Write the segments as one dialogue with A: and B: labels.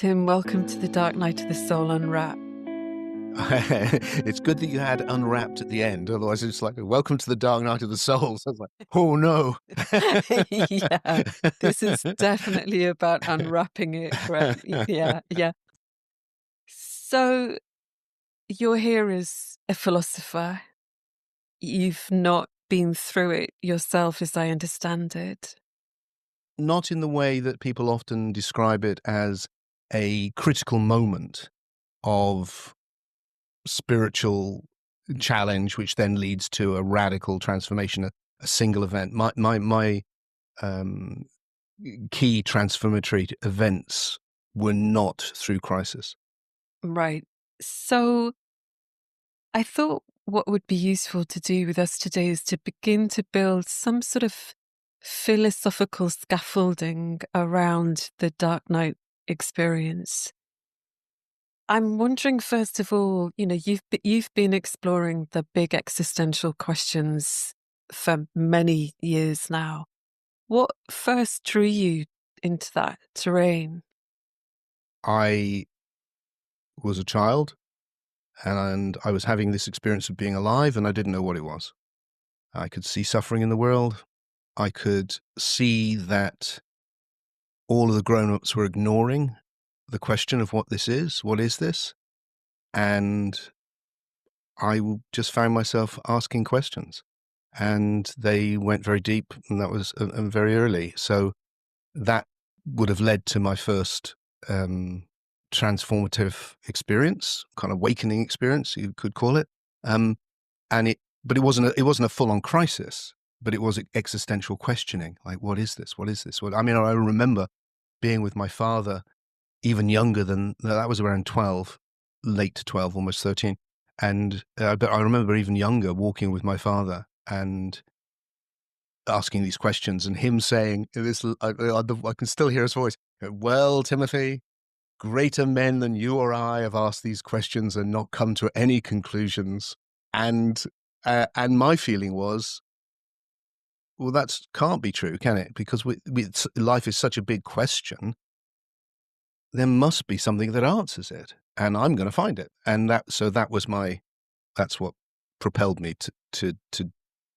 A: Tim. Welcome to the Dark Night of the Soul Unwrapped.
B: It's good that you had unwrapped at the end. Otherwise, it's like, welcome to the dark night of the soul. So I was like, oh no.
A: Yeah, this is definitely about unwrapping it. Right? Yeah. So you're here as a philosopher. You've not been through it yourself, as I understand it.
B: Not in the way that people often describe it as a critical moment of spiritual challenge, which then leads to a radical transformation, a single event. My key transformatory events were not through crisis.
A: Right. So I thought what would be useful to do with us today is to begin to build some sort of philosophical scaffolding around the Dark Night experience. I'm wondering, first of all, you've been exploring the big existential questions for many years now. What first drew you into that terrain?
B: I was a child and I was having this experience of being alive and I didn't know what it was. I could see suffering in the world. I could see that all of the grown-ups were ignoring the question of what this is. What is this? And I just found myself asking questions. And they went very deep, and that was very early. So that would have led to my first transformative experience, kind of awakening experience, you could call it. But it wasn't a full-on crisis, but it was existential questioning. Like, what is this? What is this? I remember being with my father, even younger than that, was around 12, late 12, almost 13. And but I remember even younger, walking with my father and asking these questions, and him saying this. I can still hear his voice. Well, Timothy, greater men than you or I have asked these questions and not come to any conclusions. And my feeling was, well, that can't be true, can it? Because life is such a big question. There must be something that answers it, and I'm going to find it. And that's what propelled me to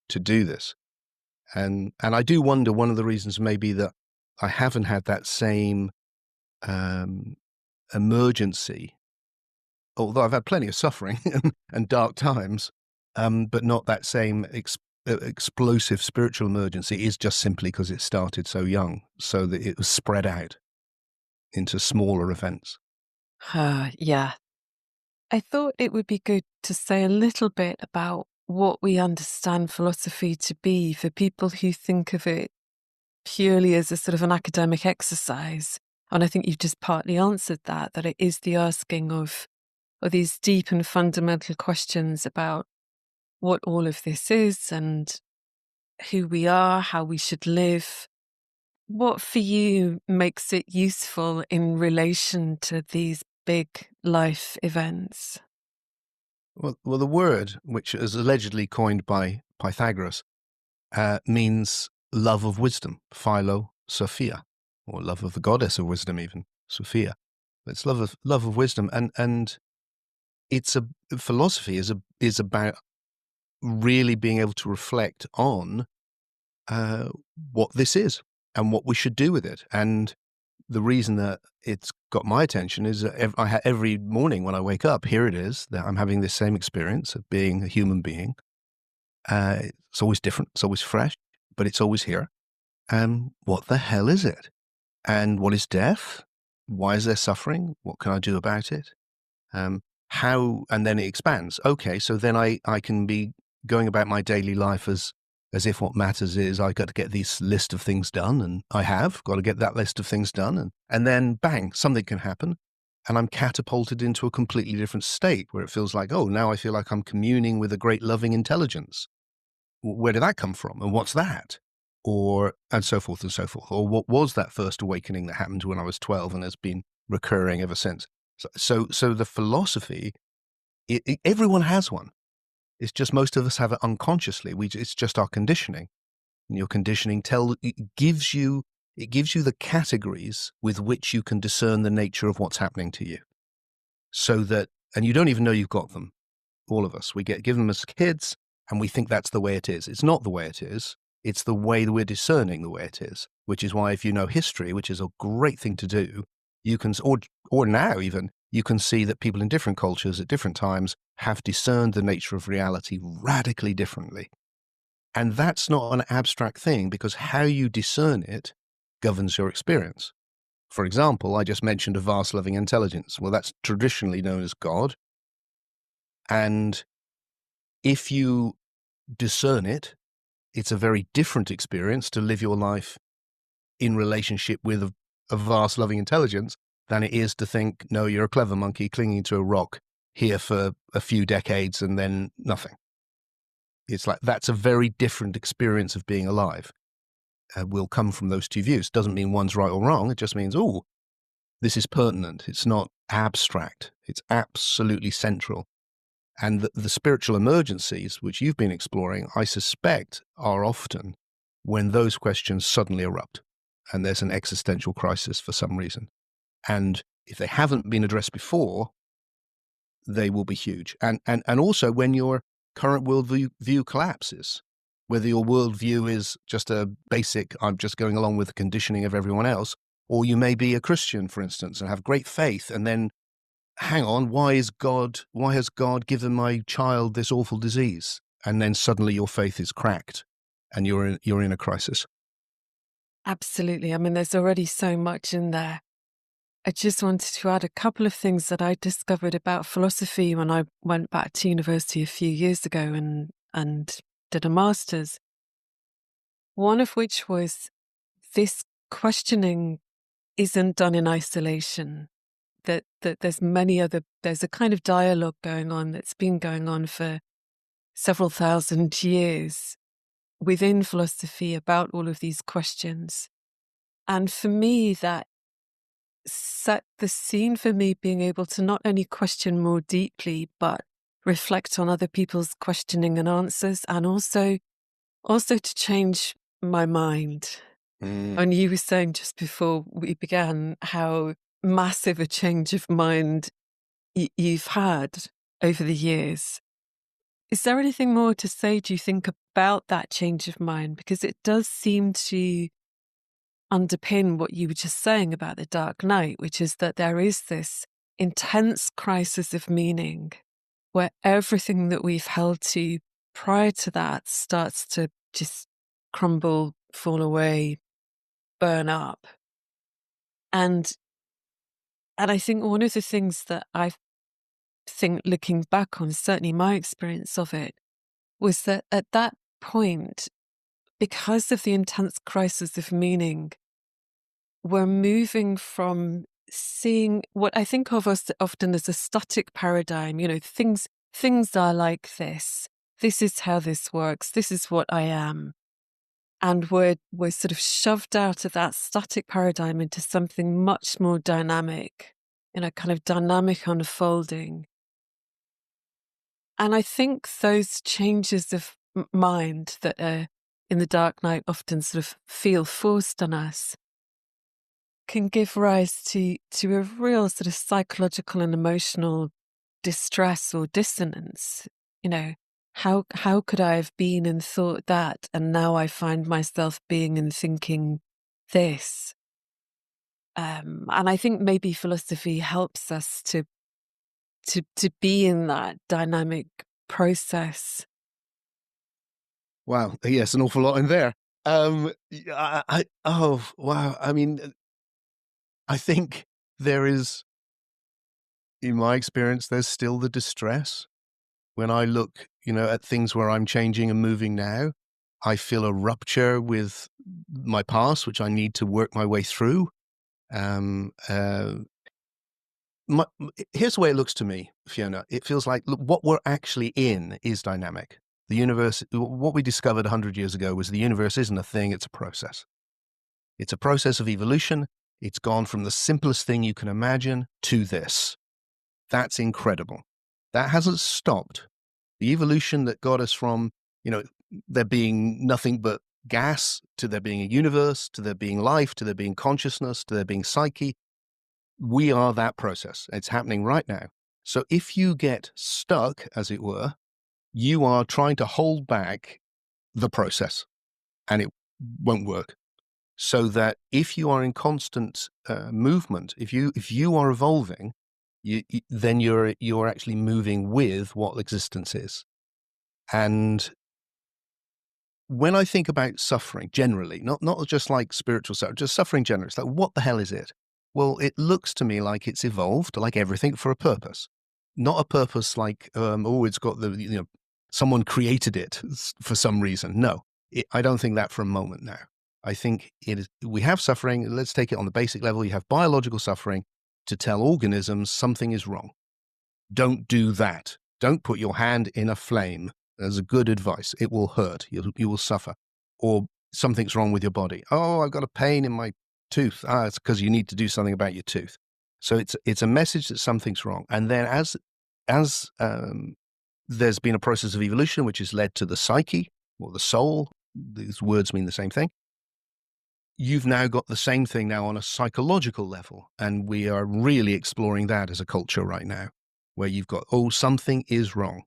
B: do this. And I do wonder, one of the reasons maybe that I haven't had that same emergency, although I've had plenty of suffering and dark times, but not that same explosive spiritual emergency, is just simply because it started so young, so that it was spread out into smaller events.
A: Yeah. I thought it would be good to say a little bit about what we understand philosophy to be for people who think of it purely as a sort of an academic exercise. And I think you've just partly answered that it is the asking of these deep and fundamental questions about what all of this is and who we are, how we should live. What for you makes it useful in relation to these big life events?
B: Well, the word, which is allegedly coined by Pythagoras, means love of wisdom, Philo Sophia, or love of the goddess of wisdom, even Sophia. It's love of wisdom, and philosophy is about really being able to reflect on what this is and what we should do with it. And the reason that it's got my attention is that every morning when I wake up, here it is, that I'm having this same experience of being a human being. It's always different, it's always fresh, but it's always here. And what the hell is it? And what is death? Why is there suffering? What can I do about it? How? And then it expands. Okay, so then I can be going about my daily life as if what matters is I got to get this list of things done, and I have got to get that list of things done, and then bang, something can happen, and I'm catapulted into a completely different state where it feels like, oh, now I feel like I'm communing with a great loving intelligence. Where did that come from? And what's that? And so forth and so forth. Or what was that first awakening that happened when I was 12 and has been recurring ever since? So the philosophy, everyone has one. It's just most of us have it unconsciously. It's just our conditioning. And your conditioning gives you It gives you the categories with which you can discern the nature of what's happening to you. So that, and you don't even know you've got them. All of us, we get given them as kids and we think that's the way it is. It's not the way it is. It's the way that we're discerning the way it is, which is why if you know history, which is a great thing to do, you can, or now even, you can see that people in different cultures at different times have discerned the nature of reality radically differently. And that's not an abstract thing, because how you discern it governs your experience. For example, I just mentioned a vast loving intelligence. Well, that's traditionally known as God. And if you discern it, it's a very different experience to live your life in relationship with a vast loving intelligence than it is to think, no, you're a clever monkey clinging to a rock here for a few decades and then nothing. It's like, that's a very different experience of being alive. Will come from those two views. Doesn't mean one's right or wrong. It just means, oh, this is pertinent. It's not abstract. It's absolutely central. And the spiritual emergencies, which you've been exploring, I suspect are often when those questions suddenly erupt and there's an existential crisis for some reason. And if they haven't been addressed before, they will be huge. And also when your current worldview collapses, whether your worldview is just a basic, I'm just going along with the conditioning of everyone else, or you may be a Christian, for instance, and have great faith, and then, hang on, why has God given my child this awful disease? And then suddenly your faith is cracked and you're in a crisis.
A: Absolutely. I mean, there's already so much in there. I just wanted to add a couple of things that I discovered about philosophy when I went back to university a few years ago and did a master's. One of which was this questioning isn't done in isolation. That there's there's a kind of dialogue going on that's been going on for several thousand years within philosophy about all of these questions. And for me, that set the scene for me being able to not only question more deeply, but reflect on other people's questioning and answers, and also to change my mind. And you were saying just before we began how massive a change of mind you've had over the years. Is there anything more to say, do you think, about that change of mind? Because it does seem to underpin what you were just saying about the Dark Night, which is that there is this intense crisis of meaning where everything that we've held to prior to that starts to just crumble, fall away, burn up. And I think one of the things that I think, looking back on, certainly my experience of it, was that at that point, because of the intense crisis of meaning, we're moving from seeing what I think of as often as a static paradigm. You know, things are like this. This is how this works. This is what I am. And we're sort of shoved out of that static paradigm into something much more dynamic, you know, kind of dynamic unfolding. And I think those changes of mind that are in the Dark Night often sort of feel forced on us can give rise to a real sort of psychological and emotional distress or dissonance. You know, how could I have been and thought that, and now I find myself being and thinking this? And I think maybe philosophy helps us to be in that dynamic process.
B: Wow. Yes, an awful lot in there. Oh, wow. I mean, I think there is, in my experience, there's still the distress. When I look, at things where I'm changing and moving now, I feel a rupture with my past, which I need to work my way through. Um, uh, Here's the way it looks to me, Fiona. It feels like, look, what we're actually in is dynamic. The universe, what we discovered 100 years ago was the universe isn't a thing, it's a process. It's a process of evolution. It's gone from the simplest thing you can imagine to this. That's incredible. That hasn't stopped. The evolution that got us from, there being nothing but gas, to there being a universe, to there being life, to there being consciousness, to there being psyche. We are that process. It's happening right now. So if you get stuck, as it were, you are trying to hold back the process, and it won't work. So that if you are in constant movement, if you are evolving, then you're actually moving with what existence is. And when I think about suffering generally, not just like spiritual suffering, just suffering generally, it's like, what the hell is it? Well, it looks to me like it's evolved, like everything, for a purpose. Not a purpose like, it's got someone created it for some reason. No, I don't think that for a moment now. I think we have suffering. Let's take it on the basic level. You have biological suffering to tell organisms something is wrong. Don't do that. Don't put your hand in a flame. That's a good advice. It will hurt. You will suffer. Or something's wrong with your body. Oh, I've got a pain in my tooth. It's because you need to do something about your tooth. So it's a message that something's wrong. And then as there's been a process of evolution which has led to the psyche or the soul, these words mean the same thing. You've now got the same thing now on a psychological level. And we are really exploring that as a culture right now, where you've got, something is wrong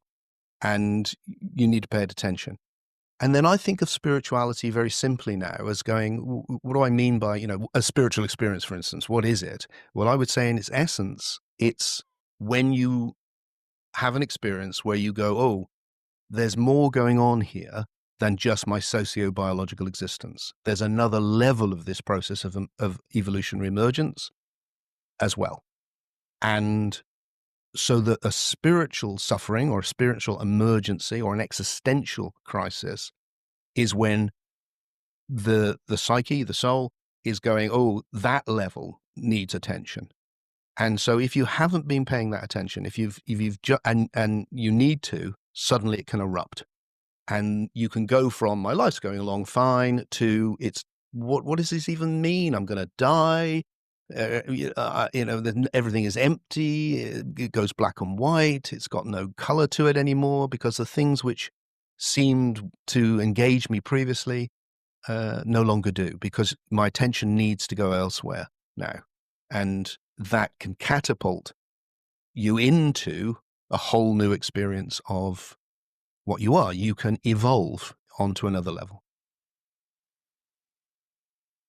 B: and you need to pay attention. And then I think of spirituality very simply now as going, what do I mean by, a spiritual experience, for instance? What is it? Well, I would say in its essence, it's when you have an experience where you go, there's more going on here than just my socio-biological existence. There's another level of this process of evolutionary emergence as well. And so that a spiritual suffering or a spiritual emergency or an existential crisis is when the psyche, the soul, is going, that level needs attention. And so if you haven't been paying that attention, if you've and you need to, suddenly it can erupt. And you can go from my life's going along fine to what does this even mean? I'm going to die. Everything is empty. It goes black and white. It's got no color to it anymore because the things which seemed to engage me previously no longer do, because my attention needs to go elsewhere now. And that can catapult you into a whole new experience of what you are. You can evolve onto another level.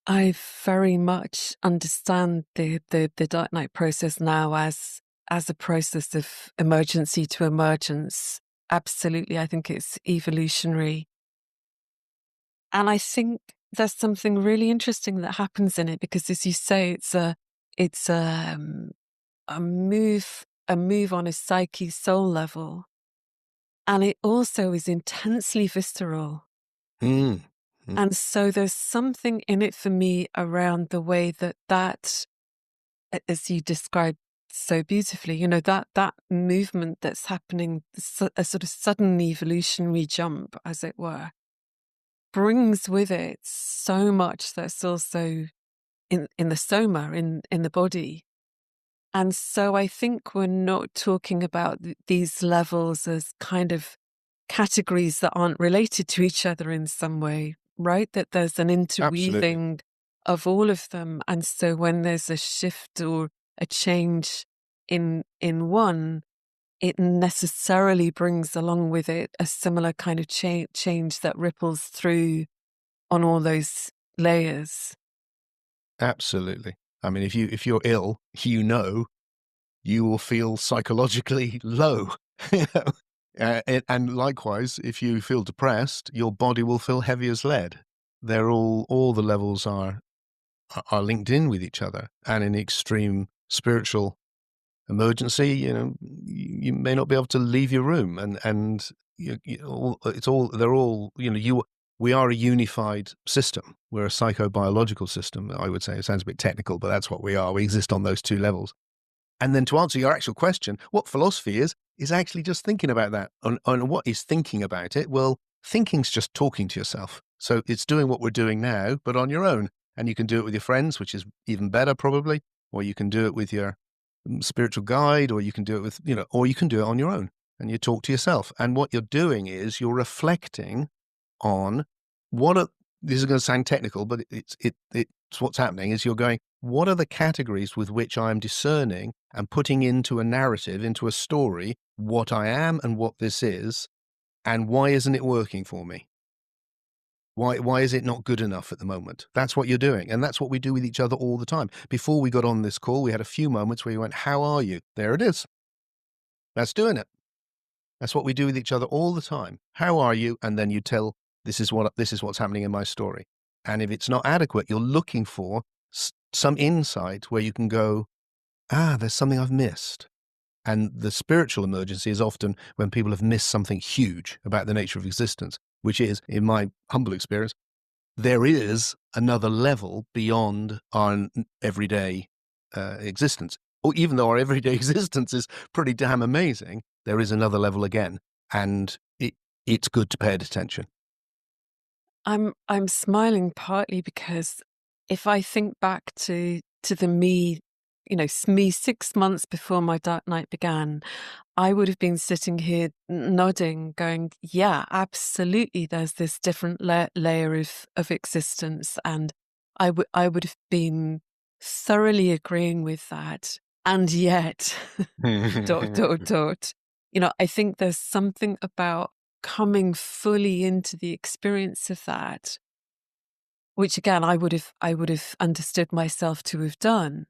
A: I very much understand the Dark Night process now as a process of emergency to emergence. Absolutely, I think it's evolutionary. And I think there's something really interesting that happens in it because, as you say, it's a move on a psyche soul level. And it also is intensely visceral.
B: Mm.
A: And so there's something in it for me around the way that, as you described so beautifully, that movement that's happening, a sort of sudden evolutionary jump, as it were, brings with it so much that's also in the soma, in the body. And so I think we're not talking about these levels as kind of categories that aren't related to each other in some way, right? That there's an interweaving of all of them. And so when there's a shift or a change in one, it necessarily brings along with it a similar kind of change that ripples through on all those layers.
B: Absolutely. I mean, if you're ill, you will feel psychologically low. And likewise, if you feel depressed, your body will feel heavy as lead. They're all the levels are linked in with each other. And in extreme spiritual emergency, you may not be able to leave your room, and we are a unified system. We're a psychobiological system, I would say. It sounds a bit technical, but that's what we are. We exist on those two levels. And then to answer your actual question, what philosophy is actually just thinking about that. And what is thinking about it? Well, thinking's just talking to yourself. So it's doing what we're doing now, but on your own. And you can do it with your friends, which is even better probably, or you can do it with your spiritual guide, or you can do it with, or you can do it on your own and you talk to yourself. And what you're doing is you're reflecting on this is going to sound technical, but it's what's happening is you're going, what are the categories with which I'm discerning and putting into a narrative, into a story, what I am and what this is, and why isn't it working for me? Why is it not good enough at the moment? That's what you're doing. And that's what we do with each other all the time. Before we got on this call, we had a few moments where you went, how are you? There it is. That's doing it. That's what we do with each other all the time. How are you? And then you tell, this is what's happening in my story. And if it's not adequate, you're looking for some insight where you can go, there's something I've missed. And the spiritual emergency is often when people have missed something huge about the nature of existence, which is, in my humble experience, there is another level beyond our everyday existence. Or even though our everyday existence is pretty damn amazing, there is another level again, and it's good to pay attention.
A: I'm smiling partly because if I think back to the me, me 6 months before my dark night began, I would have been sitting here nodding, going, yeah, absolutely. There's this different layer of existence. And I would have been thoroughly agreeing with that. And yet, dot, dot, dot. I think there's something about coming fully into the experience of that, which again, I would have understood myself to have done.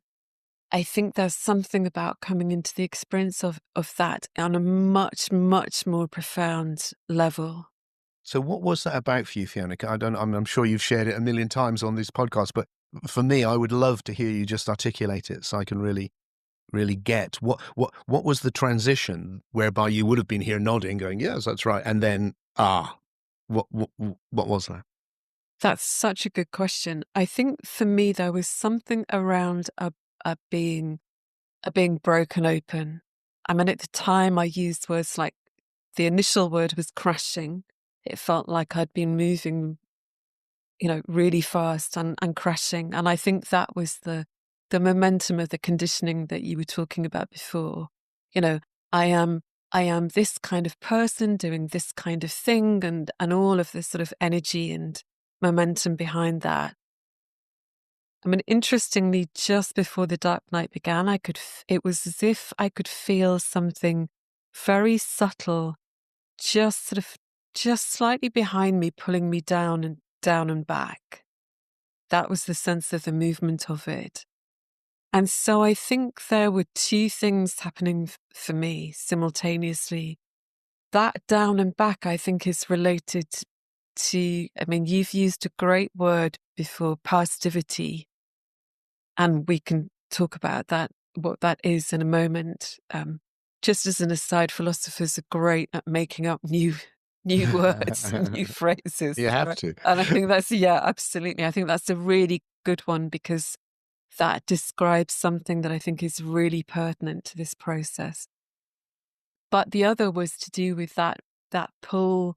A: I think there's something about coming into the experience of that on a much, much more profound level.
B: So what was that about for you, Fiona? I'm sure you've shared it a million times on this podcast, but for me, I would love to hear you just articulate it so I can really get what was the transition whereby you would have been here nodding, going, yes, that's right. And then, what was that?
A: That's such a good question. I think for me, there was something around a being broken open. I mean, at the time I used words like, the initial word was crashing. It felt like I'd been moving, really fast and crashing. And I think that was the momentum of the conditioning that you were talking about before. I am this kind of person doing this kind of thing, and all of this sort of energy and momentum behind that. I mean, interestingly, just before the dark night began, it was as if I could feel something very subtle, just slightly behind me, pulling me down and back. That was the sense of the movement of it. And so I think there were two things happening for me simultaneously. That down and back, I think, is related to, I mean, you've used a great word before, pastivity. And we can talk about that, what that is in a moment. Just as an aside, philosophers are great at making up new words and new phrases.
B: You have
A: Right?
B: to.
A: And I think that's, yeah, absolutely. I think that's a really good one because that describes something that I think is really pertinent to this process. But the other was to do with that pull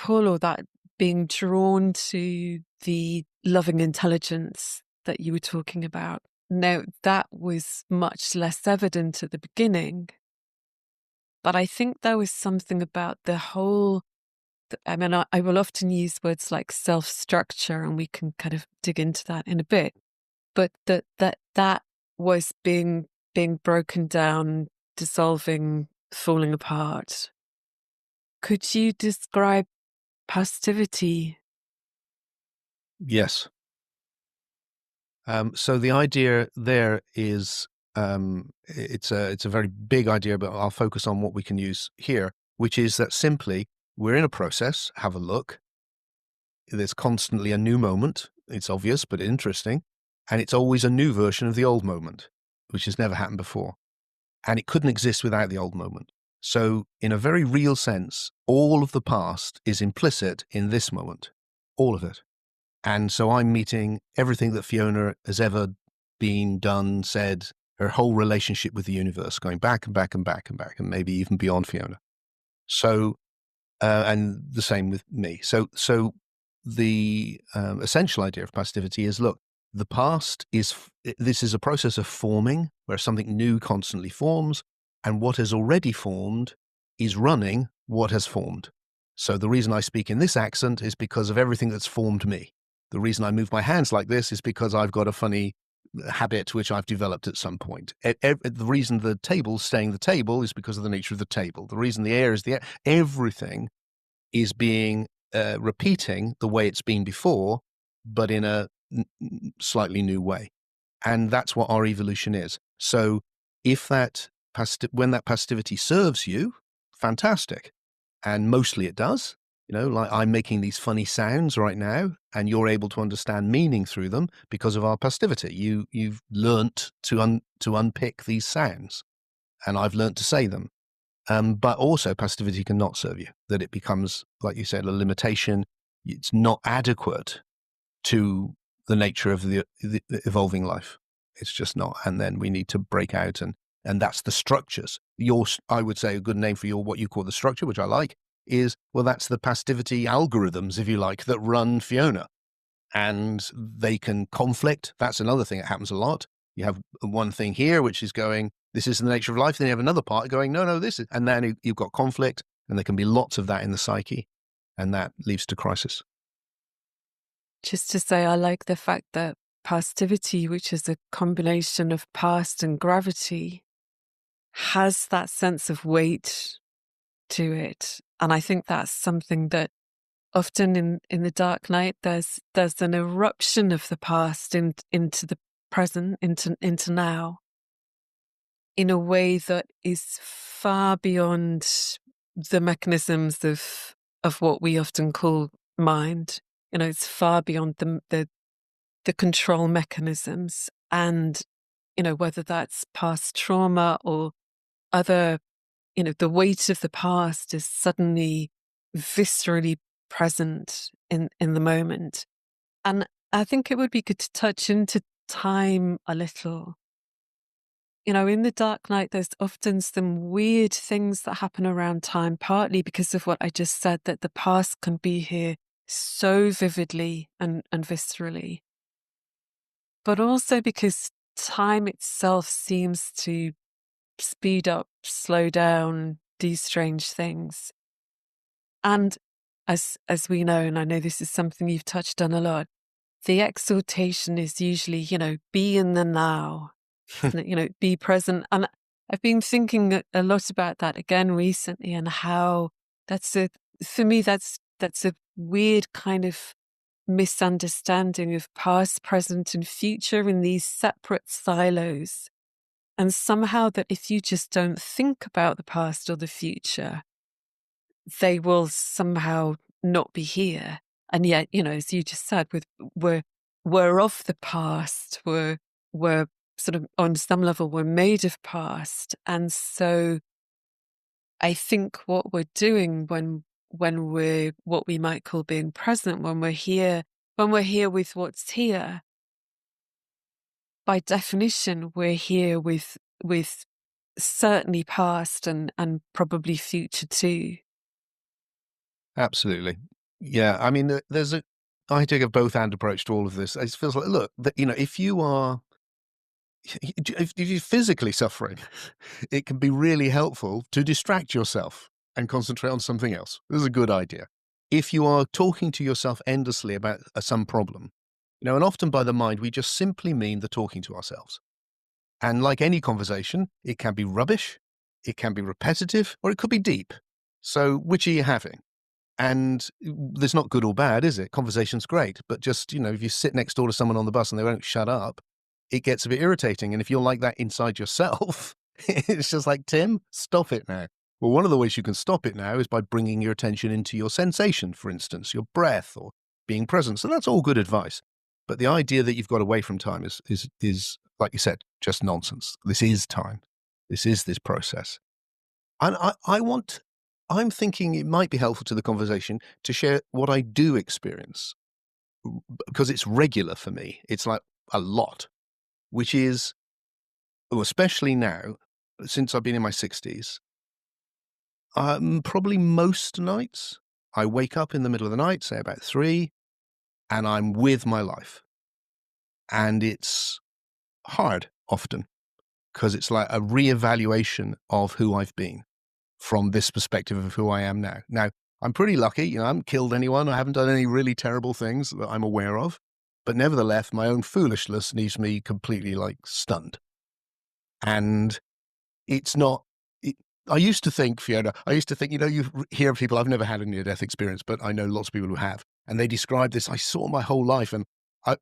A: or that being drawn to the loving intelligence that you were talking about. Now, that was much less evident at the beginning, but I think there was something about the whole, I mean, I will often use words like self-structure, and we can kind of dig into that in a bit, but that was being broken down, dissolving, falling apart. Could you describe Pastivity?
B: Yes. So the idea there is, it's a very big idea, but I'll focus on what we can use here, which is that simply we're in a process. Have a look. There's constantly a new moment. It's obvious, but interesting. And it's always a new version of the old moment, which has never happened before. And it couldn't exist without the old moment. So in a very real sense, all of the past is implicit in this moment, all of it. And so I'm meeting everything that Fiona has ever been, done, said, her whole relationship with the universe, going back and back and back and back, and maybe even beyond Fiona. So, and the same with me. So the essential idea of Pastivity is, look, the past this is a process of forming where something new constantly forms, and what has already formed is running what has formed. So the reason I speak in this accent is because of everything that's formed me. The reason I move my hands like this is because I've got a funny habit which I've developed at some point. The reason the table's staying the table is because of the nature of the table. The reason the air is the air. Everything is being repeating the way it's been before, but in a slightly new way. And that's what our evolution is. So if when that passivity serves you, fantastic. And mostly it does. Like I'm making these funny sounds right now, and you're able to understand meaning through them because of our passivity. You've learnt to unpick these sounds, and I've learnt to say them. But also passivity can not serve you, that it becomes, like you said, a limitation. It's not adequate to the nature of the evolving life. It's just not. And then we need to break out, and that's the structures. I would say a good name for what you call the structure, which I like, is, well, that's the passivity algorithms, if you like, that run Fiona. And they can conflict. That's another thing that happens a lot. You have one thing here, which is going, this is the nature of life. Then you have another part going, no, this is, and then you've got conflict, and there can be lots of that in the psyche, and that leads to crisis.
A: Just to say, I like the fact that Pastivity, which is a combination of past and gravity, has that sense of weight to it. And I think that's something that often in the dark night, there's an eruption of the past into the present, into now, in a way that is far beyond the mechanisms of what we often call mind. It's far beyond the control mechanisms, and whether that's past trauma or other, the weight of the past is suddenly viscerally present in the moment. And I think it would be good to touch into time a little. In the dark night, there's often some weird things that happen around time, partly because of what I just said, that the past can be here so vividly and viscerally, but also because time itself seems to speed up, slow down, do strange things. And as we know, and I know this is something you've touched on a lot, the exhortation is usually, be in the now, be present. And I've been thinking a lot about that again recently, and how for me, that's a weird kind of misunderstanding of past, present, and future in these separate silos. And somehow that if you just don't think about the past or the future, they will somehow not be here. And yet, as you just said, we're of the past, we're sort of, on some level, we're made of past. And so I think what we're doing when we're what we might call being present, when we're here with what's here, by definition, we're here with certainly past and probably future too.
B: Absolutely. Yeah. I mean, I take a both and approach to all of this. It feels like, look, if you're physically suffering, it can be really helpful to distract yourself and concentrate on something else. This is a good idea. If you are talking to yourself endlessly about some problem, and often by the mind, we just simply mean the talking to ourselves. And like any conversation, it can be rubbish, it can be repetitive, or it could be deep. So which are you having? And there's not good or bad, is it? Conversation's great. But just, if you sit next door to someone on the bus and they won't shut up, it gets a bit irritating. And if you're like that inside yourself, it's just like, Tim, stop it now. Well, one of the ways you can stop it now is by bringing your attention into your sensation, for instance, your breath or being present. So that's all good advice. But the idea that you've got away from time is like you said, just nonsense. This is time. This is this process. And I'm thinking it might be helpful to the conversation to share what I do experience, because it's regular for me. It's like a lot, which is, especially now, since I've been in my 60s, probably most nights I wake up in the middle of the night, say about 3, and I'm with my life. And it's hard often, because it's like a reevaluation of who I've been from this perspective of who I am now. Now, I'm pretty lucky. I haven't killed anyone. I haven't done any really terrible things that I'm aware of. But nevertheless, my own foolishness leaves me completely like stunned. And it's not. I used to think, Fiona, you hear people, I've never had a near-death experience, but I know lots of people who have, and they describe this, I saw my whole life, and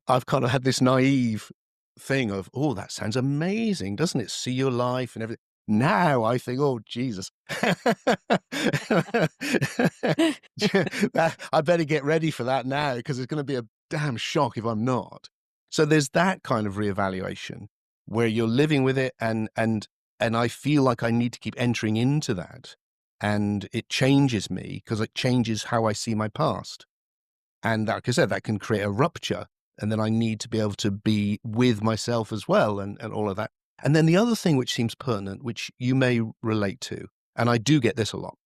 B: I've kind of had this naive thing of, oh, that sounds amazing, doesn't it? See your life and everything. Now I think, oh, Jesus. I better get ready for that now, because it's going to be a damn shock if I'm not. So there's that kind of reevaluation where you're living with it, and I feel like I need to keep entering into that. And it changes me because it changes how I see my past. And like I said, that can create a rupture. And then I need to be able to be with myself as well, and all of that. And then the other thing which seems pertinent, which you may relate to, and I do get this a lot,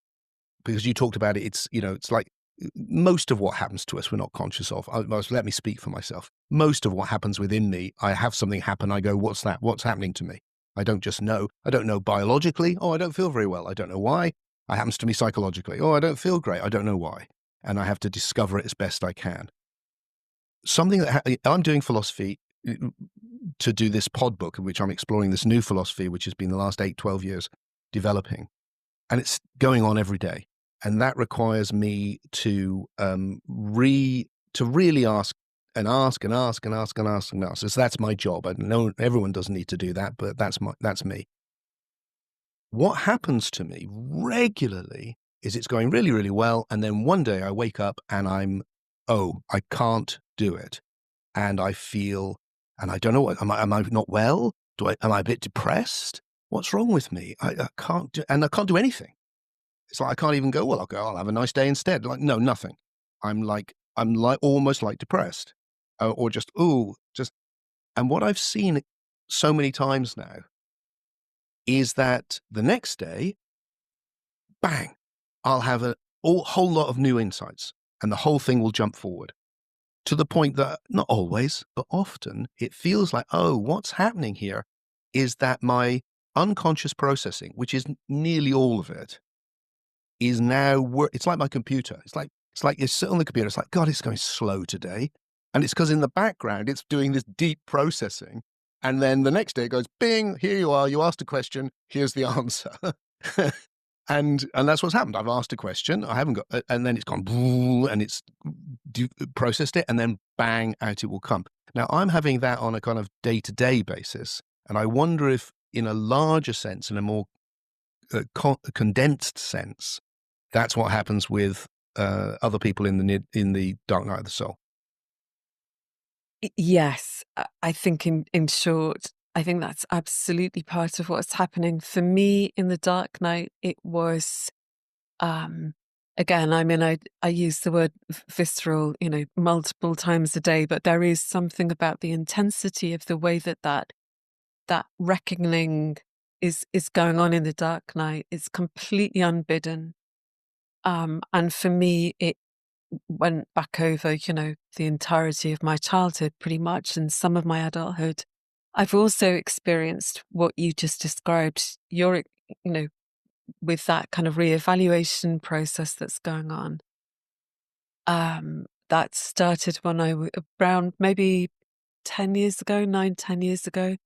B: because you talked about it, it's like most of what happens to us we're not conscious of. Let me speak for myself. Most of what happens within me, I have something happen, I go, what's that? What's happening to me? I don't just know. I don't know biologically. Oh, I don't feel very well. I don't know why. It happens to me psychologically. Oh, I don't feel great. I don't know why. And I have to discover it as best I can. Something that I'm doing philosophy to do this pod book, in which I'm exploring this new philosophy, which has been the last 8-12 years developing. And it's going on every day. And that requires me to really ask and ask and ask and ask and ask and ask. So that's my job. I know everyone doesn't need to do that, but that's me. What happens to me regularly is it's going really, really well. And then one day I wake up and I can't do it. And I feel, and I don't know what, am I not well? Am I a bit depressed? What's wrong with me? I can't do, and I can't do anything. It's like, I can't even go, well, I'll have a nice day instead. Like, no, nothing. I'm like almost like depressed, or just, and what I've seen so many times now is that the next day, bang, I'll have a whole lot of new insights, and the whole thing will jump forward to the point that, not always, but often, it feels like, oh, what's happening here is that my unconscious processing, which is nearly all of it, is now it's like my computer. It's like you sit on the computer. It's like, God, it's going slow today. And it's because in the background, it's doing this deep processing. And then the next day it goes, bing, here you are. You asked a question. Here's the answer. and that's what's happened. I've asked a question. I haven't got, and then it's gone, and it's processed it, and then bang, out it will come. Now I'm having that on a kind of day-to-day basis. And I wonder if in a larger sense, in a more condensed sense, that's what happens with other people in the dark night of the soul.
A: Yes, I think in short, I think that's absolutely part of what's happening for me in the dark night. It was, again, I mean, I use the word visceral, multiple times a day, but there is something about the intensity of the way that reckoning is going on in the dark night. It's completely unbidden. And for me, it went back over, the entirety of my childhood pretty much, and some of my adulthood. I've also experienced what you just described, with that kind of reevaluation process that's going on. That started when I was around maybe 10 years ago, 9-10 years ago.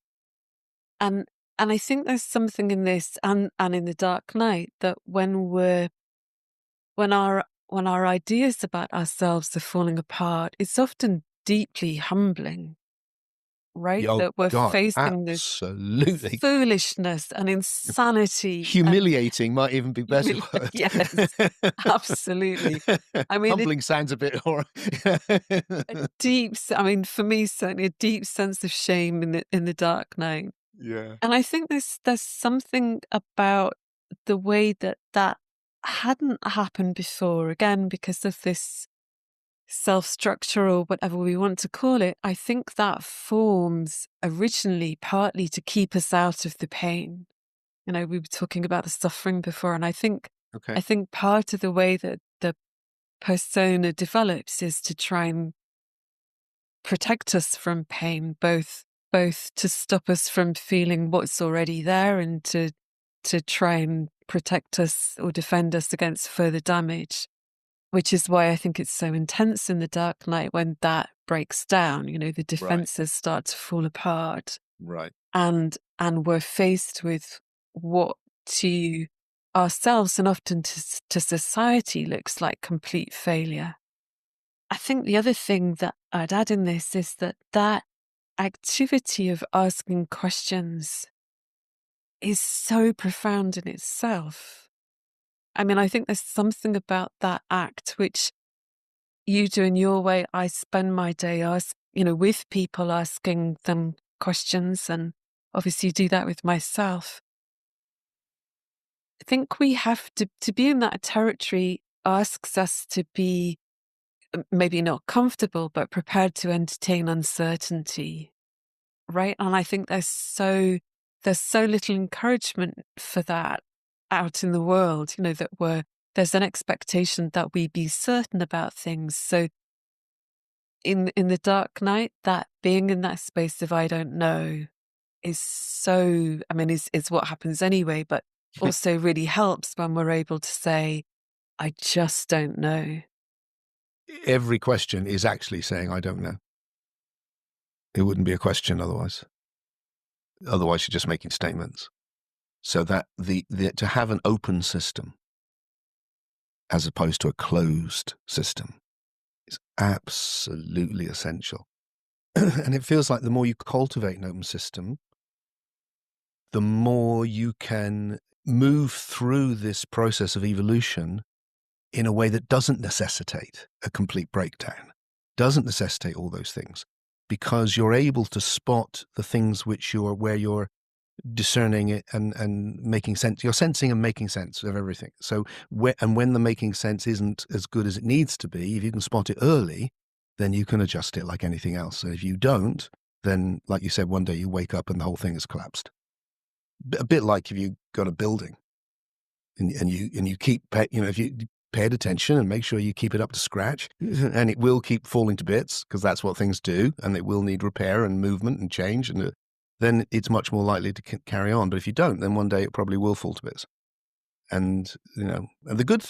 A: And I think there's something in this and in the dark night that when our ideas about ourselves are falling apart, it's often deeply humbling, right?
B: Oh
A: That we're
B: God,
A: facing this
B: absolutely.
A: foolishness and insanity and
B: Humiliating might even be a better word.
A: yes, absolutely. I mean,
B: Humbling sounds a bit horrible.
A: I mean, for me, certainly a deep sense of shame in the dark night.
B: Yeah.
A: And I think there's something about the way that hadn't happened before, again, because of this self-structure or whatever we want to call it. I think that forms originally partly to keep us out of the pain. We were talking about the suffering before, and I think
B: Okay.
A: part of the way that the persona develops is to try and protect us from pain, both to stop us from feeling what's already there and to try and protect us or defend us against further damage. which is why I think it's so intense in the dark night when that breaks down. The
B: Right.
A: defenses start to fall apart,
B: Right.
A: and we're faced with what to ourselves and often to society looks like complete failure. I think the other thing that I'd add in this is that activity of asking questions is so profound in itself. I mean, I think there's something about that act which you do in your way. I spend my day with people, asking them questions, and obviously do that with myself. I think we have to be in that territory asks us to be maybe not comfortable, but prepared to entertain uncertainty, right? And I think there's so little encouragement for that out in the world, there's an expectation that we be certain about things. So in the dark night, that being in that space of I don't know is so, I mean, is what happens anyway, but also really helps when we're able to say, I just don't know.
B: Every question is actually saying, I don't know. It wouldn't be a question otherwise. Otherwise, you're just making statements. So that to have an open system as opposed to a closed system is absolutely essential. And it feels like the more you cultivate an open system, the more you can move through this process of evolution in a way that doesn't necessitate a complete breakdown, doesn't necessitate all those things, because you're able to spot the things where you're discerning it and making sense. You're sensing and making sense of everything. So when the making sense isn't as good as it needs to be, if you can spot it early, then you can adjust it like anything else. And if you don't, then like you said, one day you wake up and the whole thing has collapsed. A bit like if you got a building and you keep, if you paid attention and make sure you keep it up to scratch, and it will keep falling to bits because that's what things do, and it will need repair and movement and change, and then it's much more likely to carry on. But if you don't, then one day it probably will fall to bits. And and the good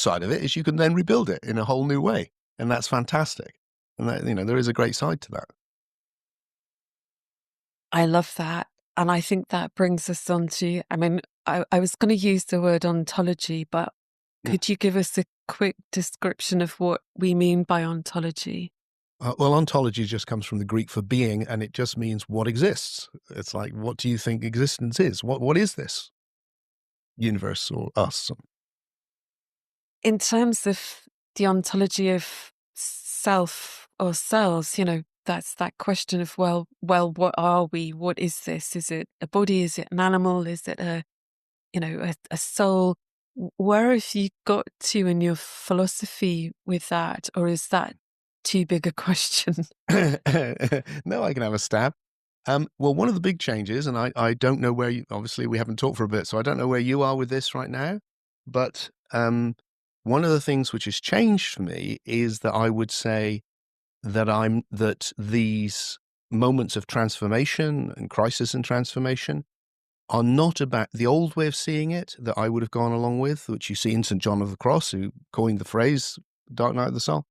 B: side of it is you can then rebuild it in a whole new way, and that's fantastic. And that, there is a great side to that.
A: I love that. And I think that brings us on to, I mean, I was going to use the word ontology, but
B: Mm.
A: could you give us a quick description of what we mean by ontology?
B: Well, ontology just comes from the Greek for being, and it just means what exists. It's like, what do you think existence is? What is this universe or us?
A: In terms of the ontology of self or selves, that's that question of, well, what are we? What is this? Is it a body? Is it an animal? Is it a soul? Where have you got to in your philosophy with that? Or is that too big a question?
B: No, I can have a stab. Well, one of the big changes, and I don't know where obviously we haven't talked for a bit, so I don't know where you are with this right now, but one of the things which has changed for me is that I would say that these moments of transformation and crisis and transformation are not about the old way of seeing it that I would have gone along with, which you see in St. John of the Cross, who coined the phrase Dark Night of the Soul,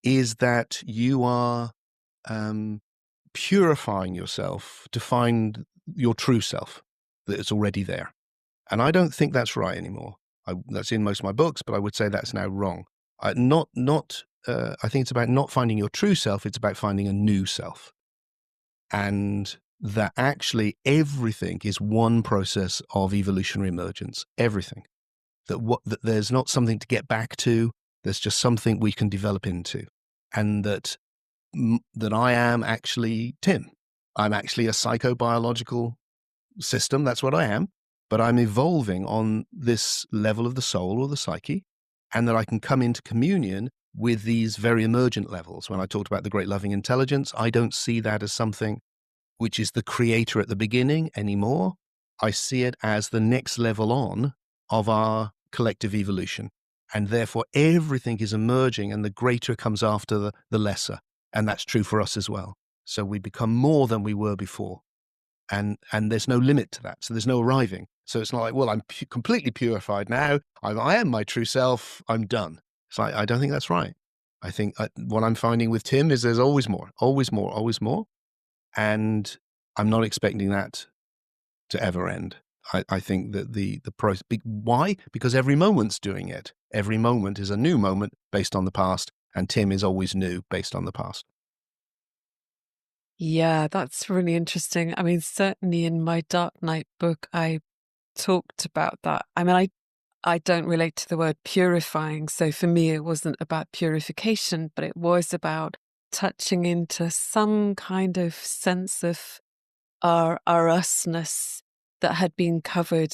B: is that you are purifying yourself to find your true self, that it's already there. And I don't think that's right anymore. That's in most of my books, but I would say that's now wrong. I think it's about not finding your true self. It's about finding a new self. And that actually everything is one process of evolutionary emergence. Everything. That there's not something to get back to. There's just something we can develop into. And that I am actually Tim. I'm actually a psychobiological system. That's what I am. But I'm evolving on this level of the soul or the psyche, and that I can come into communion with these very emergent levels. When I talked about the great loving intelligence, I don't see that as something which is the creator at the beginning anymore. I see it as the next level on of our collective evolution. And therefore, everything is emerging, and the greater comes after the lesser. And that's true for us as well. So we become more than we were before. And there's no limit to that. So there's no arriving. So it's not like, well, I'm completely purified now. I am my true self. I'm done. It's like, I don't think that's right. I think what I'm finding with Tim is there's always more, always more, always more. And I'm not expecting that to ever end. I think that the process, why? Because every moment's doing it. Every moment is a new moment based on the past, and Tim is always new based on the past.
A: Yeah, that's really interesting. I mean, certainly in my Dark Night book, I talked about that. I mean, I don't relate to the word purifying. So for me, it wasn't about purification, but it was about touching into some kind of sense of our usness that had been covered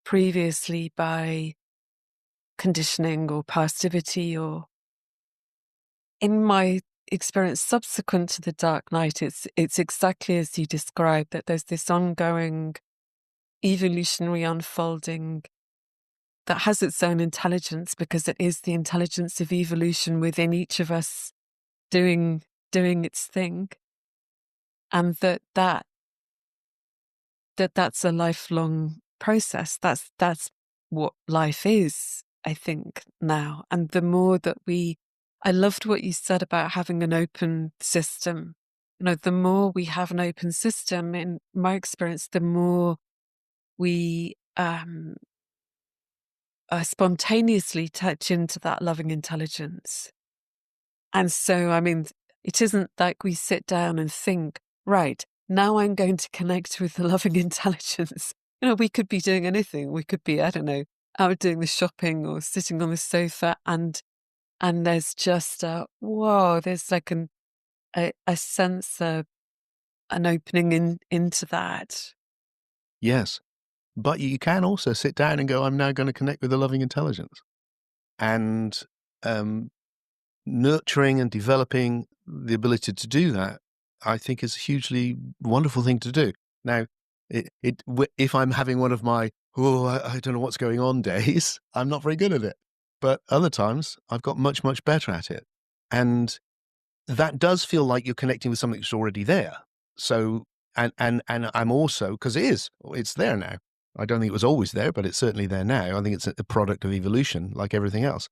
A: previously by conditioning or passivity. Or in my experience subsequent to the Dark Night, it's exactly as you described, that there's this ongoing evolutionary unfolding that has its own intelligence, because it is the intelligence of evolution within each of us doing its thing, and that's a lifelong process. That's what life is, I think, now. And the more that I loved what you said about having an open system. The more we have an open system, in my experience, the more we spontaneously touch into that loving intelligence. And so, I mean, it isn't like we sit down and think, right, now I'm going to connect with the loving intelligence. We could be doing anything. We could be, I don't know, out doing the shopping or sitting on the sofa, and there's just whoa, there's like a sense of an opening into that.
B: Yes. But you can also sit down and go, I'm now going to connect with the loving intelligence. And um, nurturing and developing the ability to do that, I think, is a hugely wonderful thing to do. Now, if I'm having one of my, I don't know what's going on days, I'm not very good at it. But other times, I've got much, much better at it. And that does feel like you're connecting with something that's already there. So, and I'm also, because it's there now. I don't think it was always there, but it's certainly there now. I think it's a product of evolution, like everything else,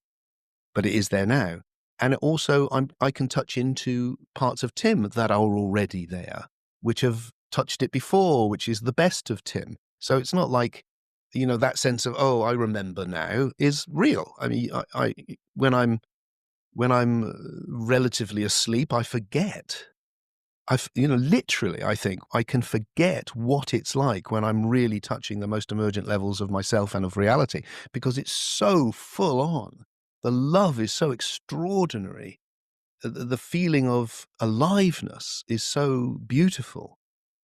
B: but it is there now. And it also, I can touch into parts of Tim that are already there, which have touched it before, which is the best of Tim. So it's not like, that sense of, oh, I remember now is real. I mean, I when I'm relatively asleep, I forget. Literally, I think I can forget what it's like when I'm really touching the most emergent levels of myself and of reality, because it's so full on. The love is so extraordinary. The feeling of aliveness is so beautiful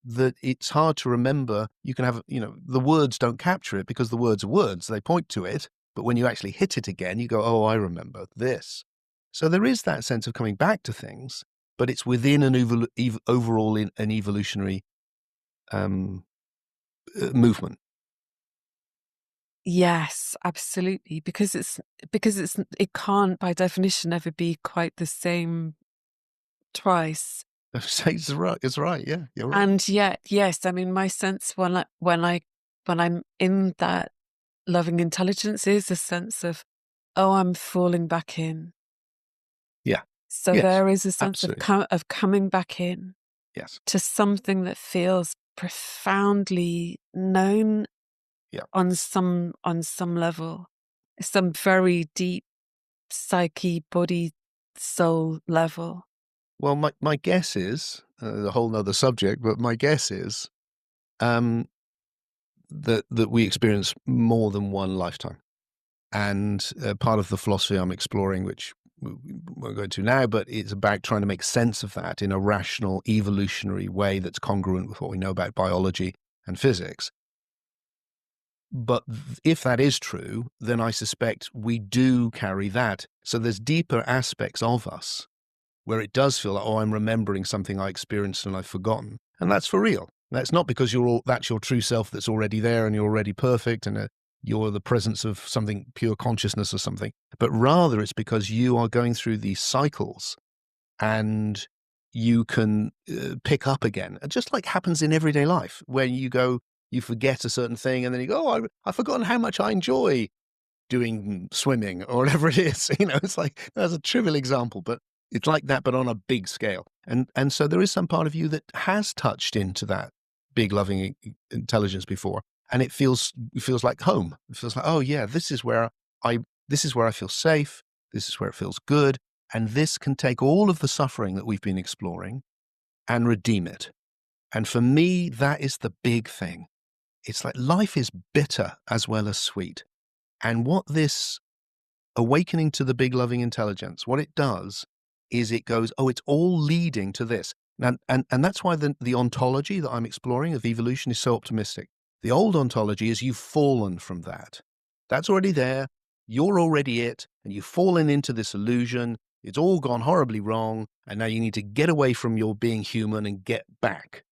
B: that it's hard to remember. You can have, the words don't capture it because the words are words. They point to it. But when you actually hit it again, you go, oh, I remember this. So there is that sense of coming back to things, but it's within an overall in an evolutionary movement.
A: Yes, absolutely. Because it can't by definition ever be quite the same twice.
B: It's right. It's right. Yeah, you're right.
A: And yet, yes, I mean, my sense when I'm in that loving intelligence is a sense of, oh, I'm falling back in.
B: Yeah.
A: So
B: Yes.
A: there is a sense of
B: Absolutely.
A: of coming back in
B: Yes.
A: to something that feels profoundly known
B: Yeah.
A: on some level, some very deep psyche, body, soul level.
B: Well, my guess is a whole nother subject, but my guess is um, that we experience more than one lifetime. And part of the philosophy I'm exploring, which we won't go into now, but it's about trying to make sense of that in a rational, evolutionary way that's congruent with what we know about biology and physics. But if that is true, then I suspect we do carry that. So there's deeper aspects of us where it does feel like, oh, I'm remembering something I experienced and I've forgotten. And that's for real. That's not because that's your true self that's already there and you're already perfect and you're the presence of something, pure consciousness or something, but rather it's because you are going through these cycles and you can pick up again. Just like happens in everyday life, where you forget a certain thing and then you go, oh, I've forgotten how much I enjoy doing swimming or whatever it is. It's like, that's a trivial example, but it's like that, but on a big scale. And so there is some part of you that has touched into that big loving intelligence before, and it feels like home. It feels like, oh yeah, this is where I feel safe. This is where it feels good. And this can take all of the suffering that we've been exploring and redeem it. And for me, that is the big thing. It's like life is bitter as well as sweet. And what this awakening to the big loving intelligence, what it does is it goes, oh, it's all leading to this. And that's why the ontology that I'm exploring of evolution is so optimistic. The old ontology is you've fallen from that. That's already there. You're already it. And you've fallen into this illusion. It's all gone horribly wrong. And now you need to get away from your being human and get back.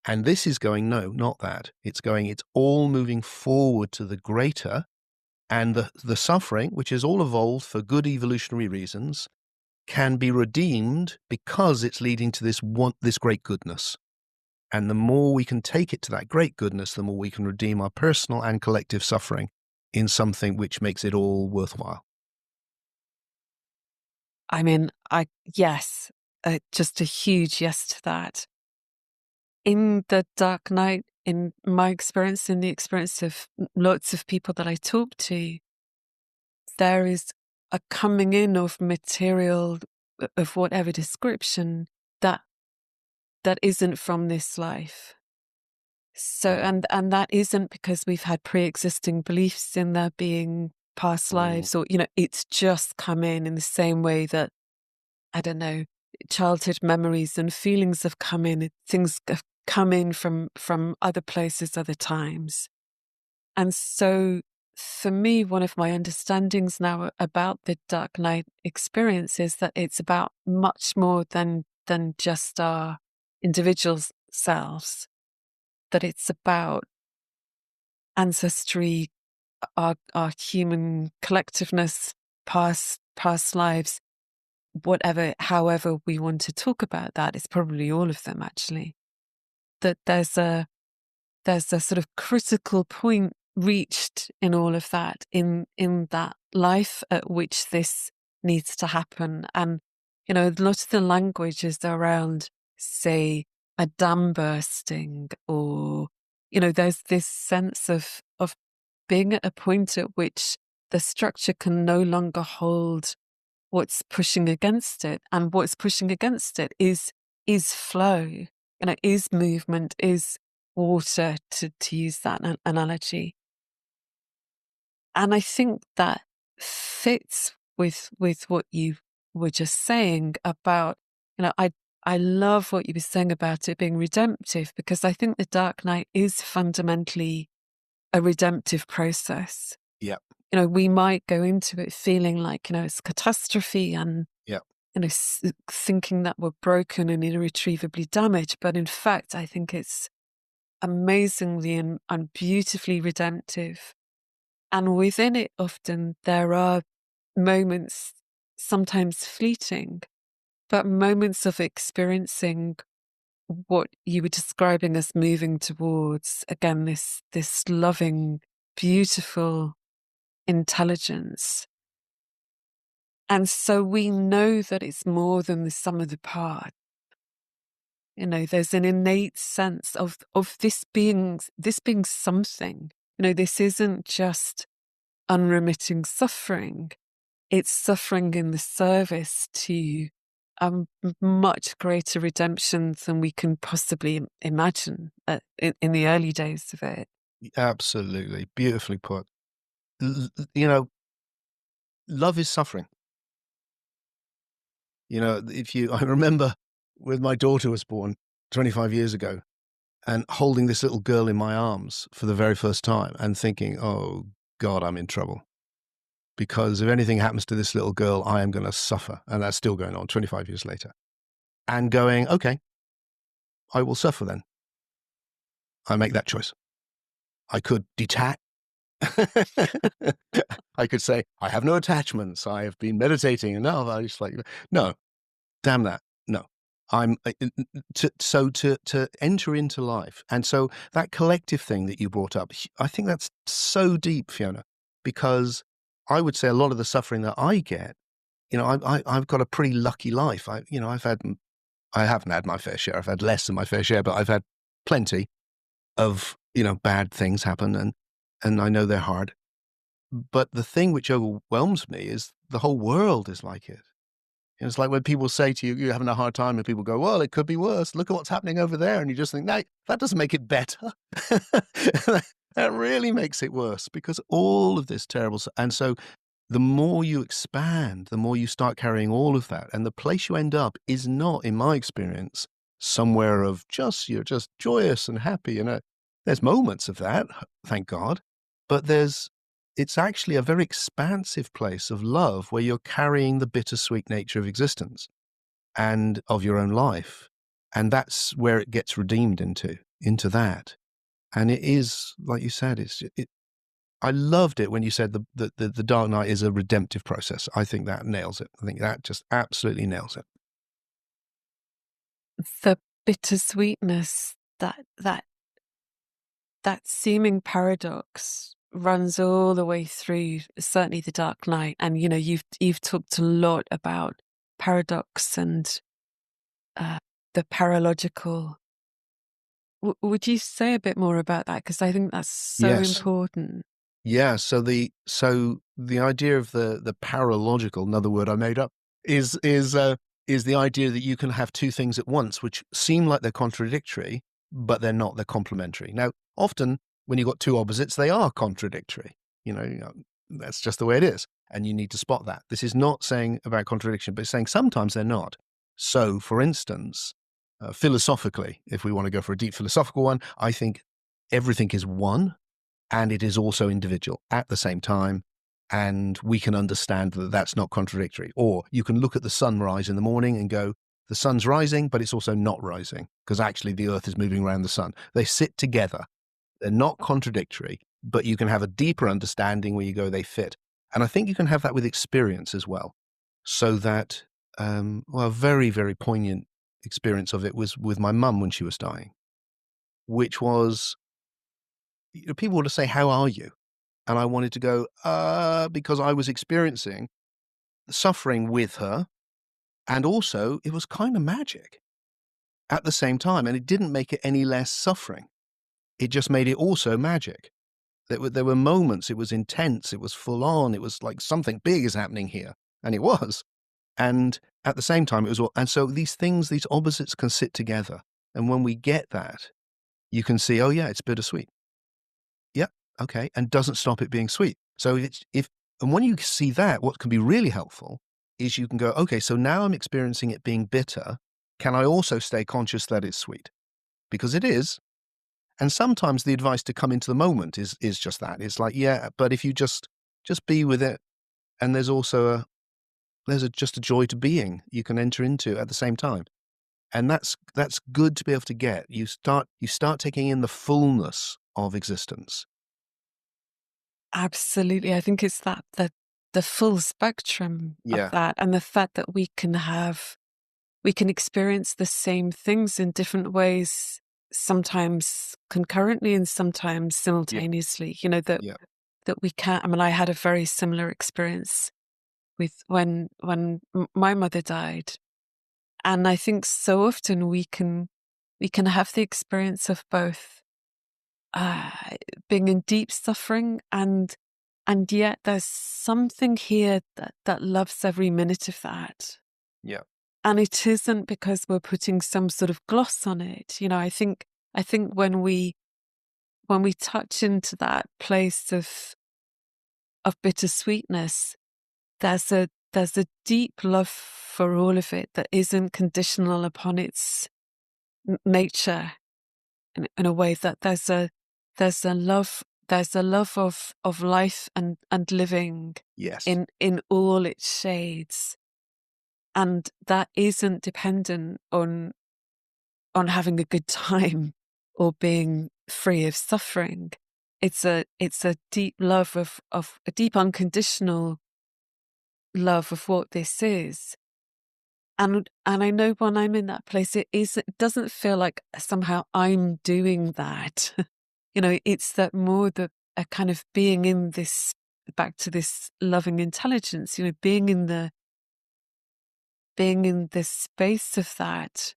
B: And this is going, no, not that. It's all moving forward to the greater. And the suffering, which is all evolved for good evolutionary reasons, can be redeemed because it's leading to this great goodness. And the more we can take it to that great goodness, the more we can redeem our personal and collective suffering in something which makes it all worthwhile.
A: I mean, yes, just a huge yes to that. In the dark night, in my experience, in the experience of lots of people that I talk to, there is a coming in of material of whatever description that isn't from this life. So, and that isn't because we've had pre-existing beliefs in there being past lives, or, it's just come in the same way that, I don't know, childhood memories and feelings have come in. Things have come in from other places, other times. And so for me, one of my understandings now about the dark night experience is that it's about much more than just our individual selves, that it's about ancestry, our human collectiveness, past lives, however we want to talk about that. It's probably all of them, actually. That there's a sort of critical point reached in all of that, in that life at which this needs to happen. And, a lot of the language is around, say, a dam bursting, or, there's this sense of being at a point at which the structure can no longer hold what's pushing against it. And what's pushing against it is flow, is movement, is water, to use that analogy. And I think that fits with what you were just saying about, I love what you were saying about it being redemptive, because I think the dark night is fundamentally a redemptive process.
B: Yeah.
A: We might go into it feeling like, it's catastrophe and,
B: Yeah.
A: thinking that we're broken and irretrievably damaged. But in fact, I think it's amazingly and beautifully redemptive. And within it, often there are moments, sometimes fleeting, but moments of experiencing what you were describing as moving towards, again, this loving, beautiful intelligence. And so we know that it's more than the sum of the parts. There's an innate sense of this being something. This isn't just unremitting suffering. It's suffering in the service to a much greater redemption than we can possibly imagine in the early days of it.
B: Absolutely. Beautifully put. Love is suffering. I remember when my daughter was born 25 years ago, and holding this little girl in my arms for the very first time and thinking, oh God, I'm in trouble. Because if anything happens to this little girl, I am going to suffer. And that's still going on 25 years later. And going, okay, I will suffer then. I make that choice. I could detach. I could say, I have no attachments. I have been meditating enough. I just no, damn that. No. I'm to enter into life. And so that collective thing that you brought up, I think that's so deep, Fiona, because I would say a lot of the suffering that I get, I've got a pretty lucky life. I haven't had my fair share. I've had less than my fair share, but I've had plenty of, bad things happen, and I know they're hard. But the thing which overwhelms me is the whole world is like it. It's like when people say to you, you're having a hard time, and people go, well, it could be worse. Look at what's happening over there. And you just think, no, that doesn't make it better. That really makes it worse, because all of this terrible. And so the more you expand, the more you start carrying all of that. And the place you end up is not, in my experience, somewhere of you're just joyous and happy. There's moments of that, thank God. But it's actually a very expansive place of love where you're carrying the bittersweet nature of existence and of your own life. And that's where it gets redeemed into that. And it is, like you said, I loved it when you said the Dark Night is a redemptive process. I think that nails it. I think that just absolutely nails it.
A: The bittersweetness, that seeming paradox runs all the way through, certainly the Dark Night. And you've talked a lot about paradox and the paralogical. Would you say a bit more about that? Because I think that's so
B: Yes.
A: important.
B: Yeah. So the idea of the paralogical, another word I made up, is the idea that you can have two things at once, which seem like they're contradictory, but they're not. They're complementary. Now, often when you've got two opposites, they are contradictory. That's just the way it is, and you need to spot that. This is not saying about contradiction, but it's saying sometimes they're not. So, for instance, philosophically, if we want to go for a deep philosophical one, I think everything is one, and it is also individual at the same time. And we can understand that that's not contradictory. Or you can look at the sunrise in the morning and go, the sun's rising, but it's also not rising, because actually the earth is moving around the sun. They sit together. They're not contradictory, but you can have a deeper understanding where you go, they fit. And I think you can have that with experience as well. So that, a very, very poignant experience of it was with my mum when she was dying, which was, people would say, how are you? And I wanted to go, because I was experiencing suffering with her. And also, it was kind of magic at the same time. And it didn't make it any less suffering. It just made it also magic. There were moments, it was intense, it was full on, it was like something big is happening here. And it was. And at the same time, it was all. And so these things, these opposites can sit together. And when we get that, you can see, oh, yeah, it's bittersweet. Yeah, okay. And doesn't stop it being sweet. So and when you see that, what can be really helpful is you can go, okay, so now I'm experiencing it being bitter. Can I also stay conscious that it's sweet? Because it is. And sometimes the advice to come into the moment is just that. It's like, yeah, but if you just be with it, and there's also just a joy to being you can enter into at the same time. And that's good to be able to get. You start taking in the fullness of existence.
A: Absolutely. I think it's that the full spectrum of
B: Yeah.
A: that, and the fact that we can experience the same things in different ways, sometimes concurrently and sometimes simultaneously.
B: Yeah.
A: That we can. I mean, I had a very similar experience with when my mother died, and I think so often we can have the experience of both being in deep suffering, and yet there's something here that loves every minute of that.
B: Yeah.
A: And it isn't because we're putting some sort of gloss on it. I think when we touch into that place of bittersweetness, there's a deep love for all of it that isn't conditional upon its nature, in a way that there's a love of life and living
B: Yes.
A: in all its shades, and that isn't dependent on having a good time or being free of suffering. It's a deep love of a deep unconditional love of what this is. And I know when I'm in that place, it doesn't feel like somehow I'm doing that. It's that more a kind of being in this back to this loving intelligence, being in the space of that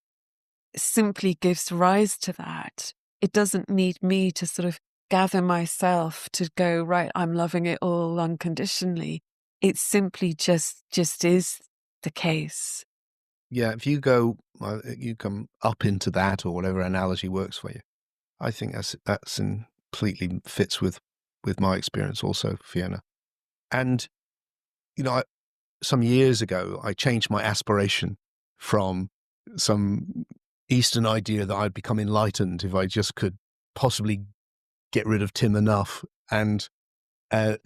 A: simply gives rise to that. It doesn't need me to sort of gather myself to go, right, I'm loving it all unconditionally. It simply just is the case.
B: Yeah, if you you come up into that, or whatever analogy works for you. I think that's completely fits with my experience also, Fiona. And some years ago, I changed my aspiration from some Eastern idea that I'd become enlightened if I just could possibly get rid of Tim enough, and uh,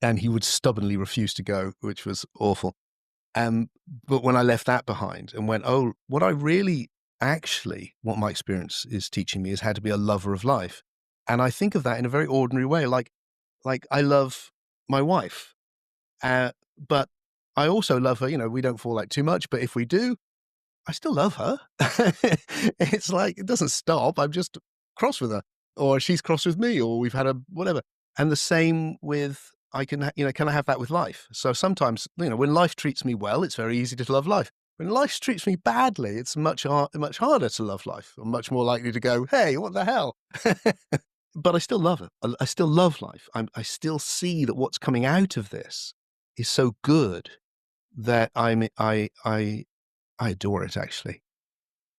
B: and he would stubbornly refuse to go, which was awful. But when I left that behind and went, oh, what my experience is teaching me is how to be a lover of life. And I think of that in a very ordinary way. Like I love my wife, but I also love her. We don't fall out too much, but if we do, I still love her. It's like, it doesn't stop. I'm just cross with her, or she's cross with me, or we've had a whatever. And the same with, can I have that with life? So sometimes, when life treats me well, it's very easy to love life. When life treats me badly, it's much harder to love life. I'm much more likely to go, hey, what the hell? But I still love it. I still love life. I still see that what's coming out of this is so good that I adore it, actually,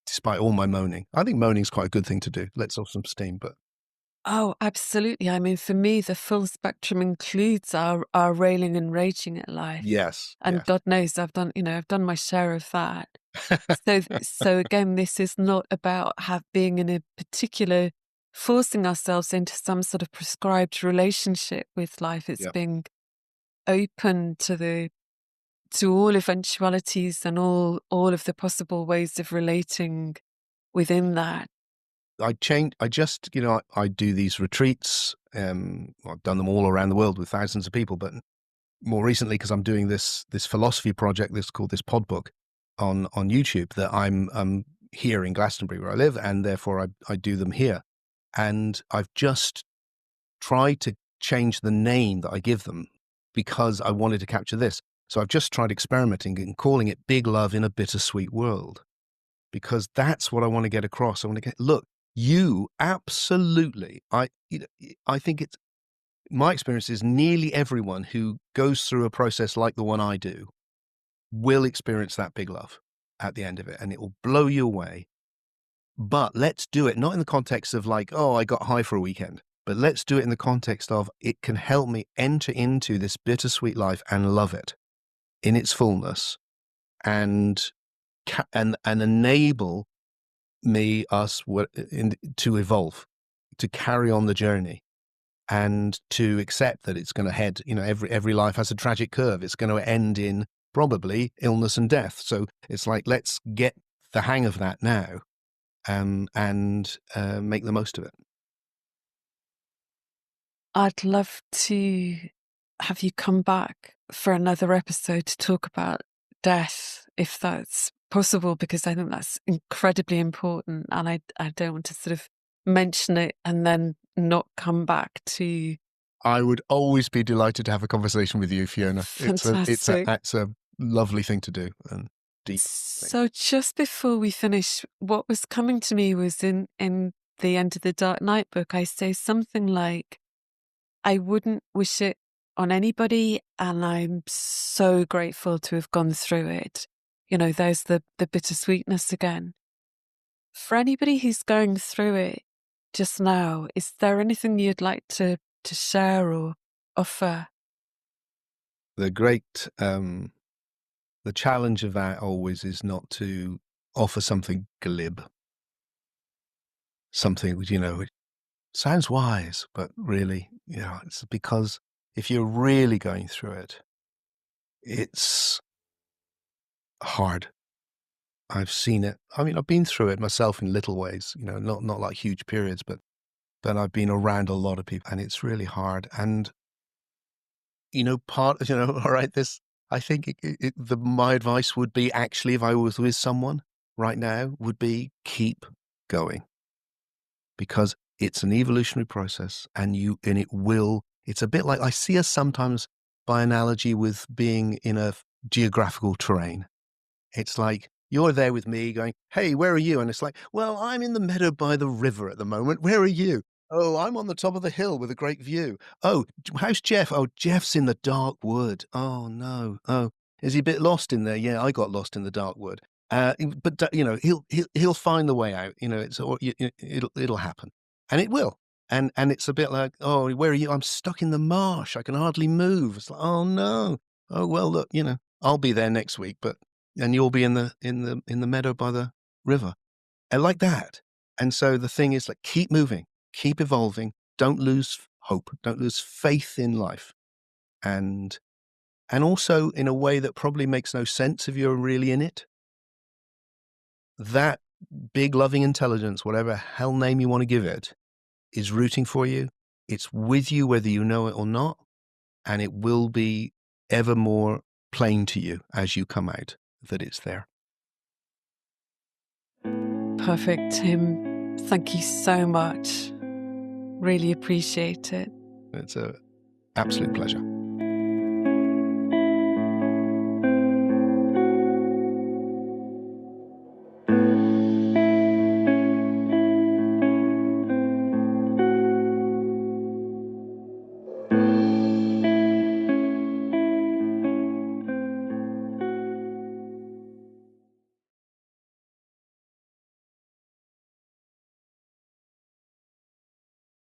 B: despite all my moaning. I think moaning is quite a good thing to do. Lets off some steam, but
A: Oh, absolutely. I mean, for me, the full spectrum includes our railing and raging at life.
B: yes,
A: And
B: yes.
A: God knows I've done my share of that. So again, this is not about being in a particular, forcing ourselves into some sort of prescribed relationship with life. It's
B: Yep.
A: being open to all eventualities and all of the possible ways of relating within that.
B: I just, I do these retreats. I've done them all around the world with thousands of people, but more recently, because I'm doing this philosophy project, called this pod book on YouTube, that I'm here in Glastonbury where I live, and therefore I do them here. And I've just tried to change the name that I give them because I wanted to capture this. So I've just tried experimenting and calling it Big Love in a Bittersweet World, because that's what I want to get across. I want to look, you absolutely, I think it's, my experience is nearly everyone who goes through a process like the one I do will experience that big love at the end of it, and it will blow you away. But let's do it not in the context of like, oh, I got high for a weekend, but let's do it in the context of, it can help me enter into this bittersweet life and love it in its fullness, and enable us to evolve, to carry on the journey, and to accept that it's going to head, every life has a tragic curve. It's going to end in probably illness and death. So it's like, let's get the hang of that now, and make the most of it.
A: I'd love to have you come back for another episode to talk about death, if that's possible, because I think that's incredibly important. And I don't want to sort of mention it and then not come back to.
B: I would always be delighted to have a conversation with you, Fiona.
A: Fantastic.
B: It's a lovely thing to do, and deep thing.
A: So just before we finish, what was coming to me was in the End of the Dark Night book, I say something like, I wouldn't wish it on anybody, and I'm so grateful to have gone through it. There's the bittersweetness again. For anybody who's going through it just now, is there anything you'd like to share or offer?
B: The great, the challenge of that always is not to offer something glib, something which, it sounds wise, but really, it's because if you're really going through it, it's hard. I've seen it. I mean, I've been through it myself in little ways, not like huge periods, but I've been around a lot of people, and it's really hard. And, all right, I think my advice would be, actually, if I was with someone right now, would be, keep going, because it's an evolutionary process, and it will It's a bit like, I see us sometimes by analogy with being in a geographical terrain. It's like, you're there with me going, hey, where are you? And it's like, well, I'm in the meadow by the river at the moment. Where are you? Oh, I'm on the top of the hill with a great view. Oh, how's Jeff? Oh, Jeff's in the dark wood. Oh, no. Oh, is he a bit lost in there? Yeah, I got lost in the dark wood. But you know, he'll find the way out. You know, it'll happen, and it will. And it's a bit like, oh, where are you? I'm stuck in the marsh. I can hardly move. It's like, oh no. Oh well, look, you know, I'll be there next week, and you'll be in the meadow by the river, and like that. And so the thing is, like, keep moving, keep evolving. Don't lose hope. Don't lose faith in life, and also in a way that probably makes no sense if you're really in it. That big loving intelligence, whatever hell name you want to give it, is rooting for you. It's with you whether you know it or not, and it will be ever more plain to you as you come out that it's there.
A: Perfect, Tim. Thank you so much. Really appreciate it.
B: It's an absolute pleasure.